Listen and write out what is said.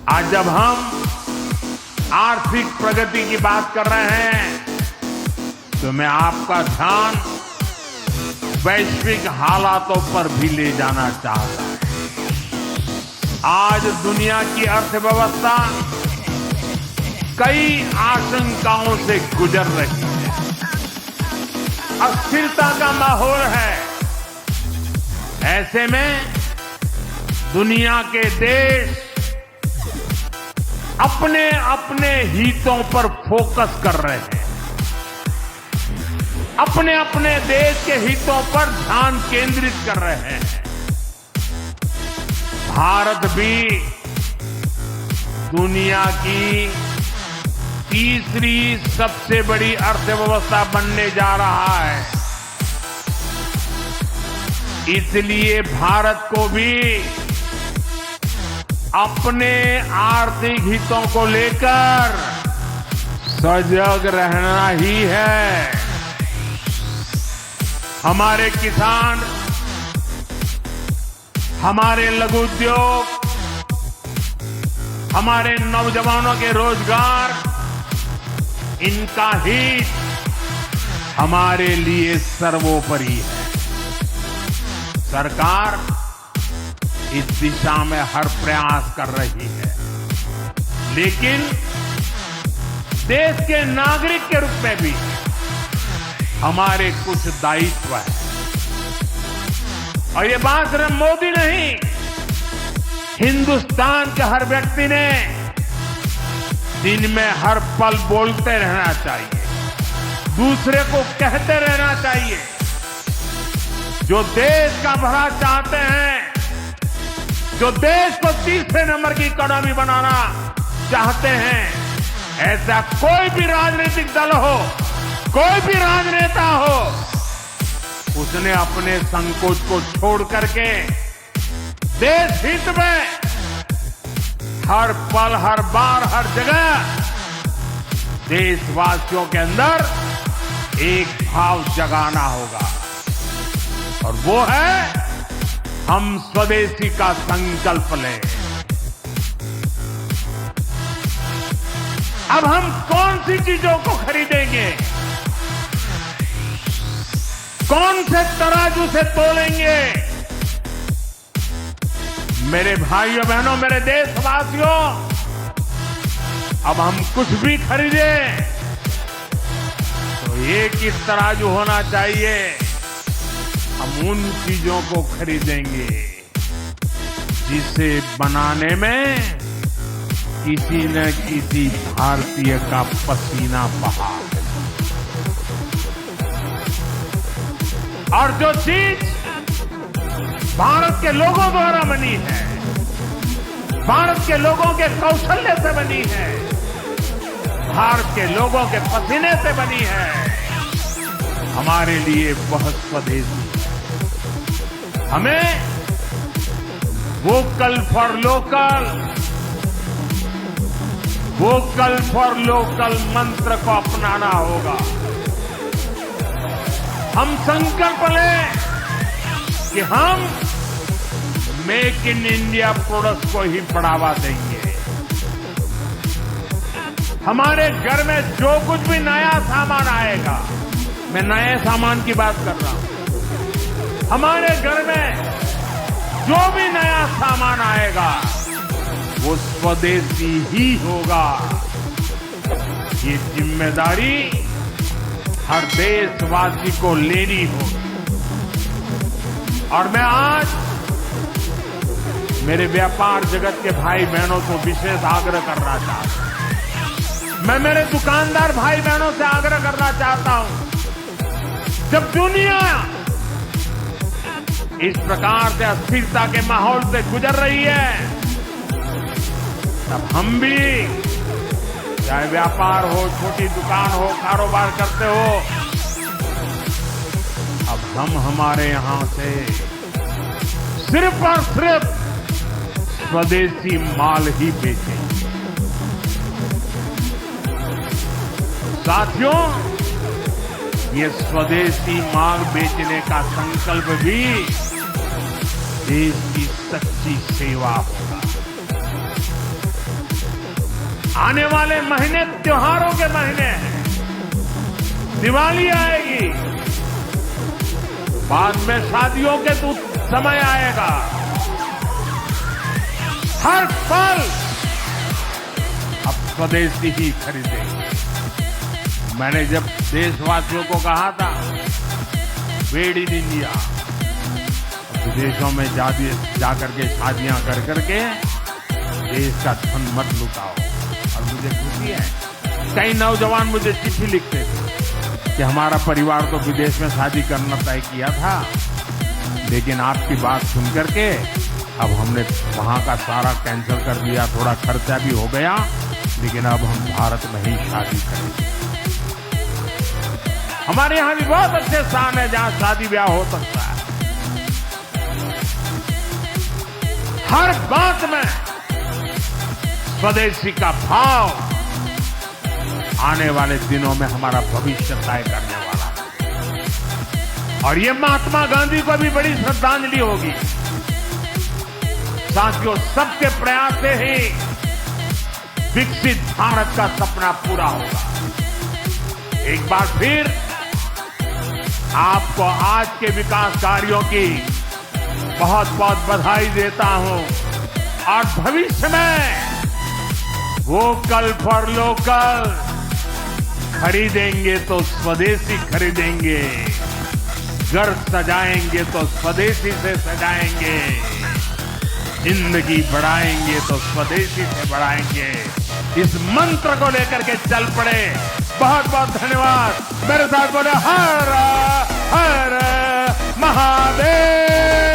आज जब हम आर्थिक प्रगति की बात कर रहे हैं तो मैं आपका ध्यान वैश्विक हालातों पर भी ले जाना चाहता हूं। आज दुनिया की अर्थव्यवस्था कई आशंकाओं से गुजर रही है। अस्थिरता का माहौल है। ऐसे में दुनिया के देश अपने अपने हितों पर फोकस कर रहे हैं। अपने अपने देश के हितों पर ध्यान केंद्रित कर रहे हैं। भारत भी दुनिया की तीसरी सबसे बड़ी अर्थव्यवस्था बनने जा रहा है। इसलिए भारत को भी अपने आर्थिक हितों को लेकर सजग रहना ही है। हमारे किसान, हमारे लघु उद्योग, हमारे नौजवानों के रोजगार, इनका हित हमारे लिए सर्वोपरि है। सरकार इस दिशा में हर प्रयास कर रही है, लेकिन देश के नागरिक के रूप में भी हमारे कुछ दायित्व है। और ये बात सिर्फ मोदी नहीं, हिंदुस्तान के हर व्यक्ति ने दिन में हर पल बोलते रहना चाहिए, दूसरे को कहते रहना चाहिए। जो देश का भला चाहते हैं, जो देश को तीसरे नंबर की इकोनॉमी बनाना चाहते हैं, ऐसा कोई भी राजनीतिक दल हो, कोई भी राजनेता हो, उसने अपने संकोच को छोड़ करके देश हित में हर पल, हर बार, हर जगह देशवासियों के अंदर एक भाव जगाना होगा, और वो है हम स्वदेशी का संकल्प लें। अब हम कौन सी चीजों को खरीदेंगे, कौन से तराजू से तोलेंगे? मेरे भाइयों बहनों, मेरे देशवासियों, अब हम कुछ भी खरीदे तो एक ही तराजू होना चाहिए। हम उन चीजों को खरीदेंगे जिसे बनाने में किसी न किसी भारतीय का पसीना बहा, और जो चीज भारत के लोगों द्वारा बनी है, भारत के लोगों के कौशल्य से बनी है, भारत के लोगों के पसीने से बनी है, हमारे लिए बहुत स्वदेशी है। हमें vocal for local, vocal for local मंत्र को अपनाना होगा। हम संकल्प लें कि हम मेक इन इंडिया प्रोडक्ट्स को ही बढ़ावा देंगे। हमारे घर में जो कुछ भी नया सामान आएगा, मैं नए सामान की बात कर रहा हूं, हमारे घर में जो भी नया सामान आएगा वो स्वदेशी ही होगा। ये जिम्मेदारी हर देशवासी को लेनी होगी। और मैं आज मेरे व्यापार जगत के भाई बहनों को विशेष आग्रह करना चाहता हूं। मैं मेरे दुकानदार भाई बहनों से आग्रह करना चाहता हूं, जब दुनिया इस प्रकार से अस्थिरता के माहौल से गुजर रही है, तब हम भी, चाहे व्यापार हो, छोटी दुकान हो, कारोबार करते हो, अब हम हमारे यहां से सिर्फ और सिर्फ स्वदेशी माल ही बेचेंगे। साथियों, ये स्वदेशी माल बेचने का संकल्प भी देश की सच्ची सेवा होगा। आने वाले महीने त्योहारों के महीने हैं। दिवाली आएगी, बाद में शादियों के समय आएगा। हर फल अब स्वदेशी ही खरीदेंगे। मैंने जब देशवासियों को कहा था मेड इन इंडिया, विदेशों में जाकर के शादियां कर करके देश का धन मत लुटाओ। और मुझे खुशी है, कई नौजवान मुझे चिट्ठी लिखते थे कि हमारा परिवार तो विदेश में शादी करना तय किया था, लेकिन आपकी बात सुन करके अब हमने वहां का सारा कैंसिल कर दिया। थोड़ा खर्चा भी हो गया, लेकिन अब हम भारत में ही शादी करेंगे। हमारे यहां भी बहुत अच्छे स्थान है जहां शादी ब्याह हो सकता है। हर बात में स्वदेशी का भाव आने वाले दिनों में हमारा भविष्य तय करने वाला है। और ये महात्मा गांधी को भी बड़ी श्रद्धांजलि होगी। साथियों, सबके प्रयास से ही विकसित भारत का सपना पूरा होगा। एक बार फिर आपको आज के विकास कार्यों की बहुत बहुत बधाई देता हूं। और भविष्य में वोकल फॉर लोकल खरीदेंगे तो स्वदेशी खरीदेंगे, घर सजाएंगे तो स्वदेशी से सजाएंगे, जिंदगी बढ़ाएंगे तो स्वदेशी से बढ़ाएंगे। इस मंत्र को लेकर के चल पड़े। बहुत बहुत धन्यवाद। मेरे साथ बोले हर हर महादेव।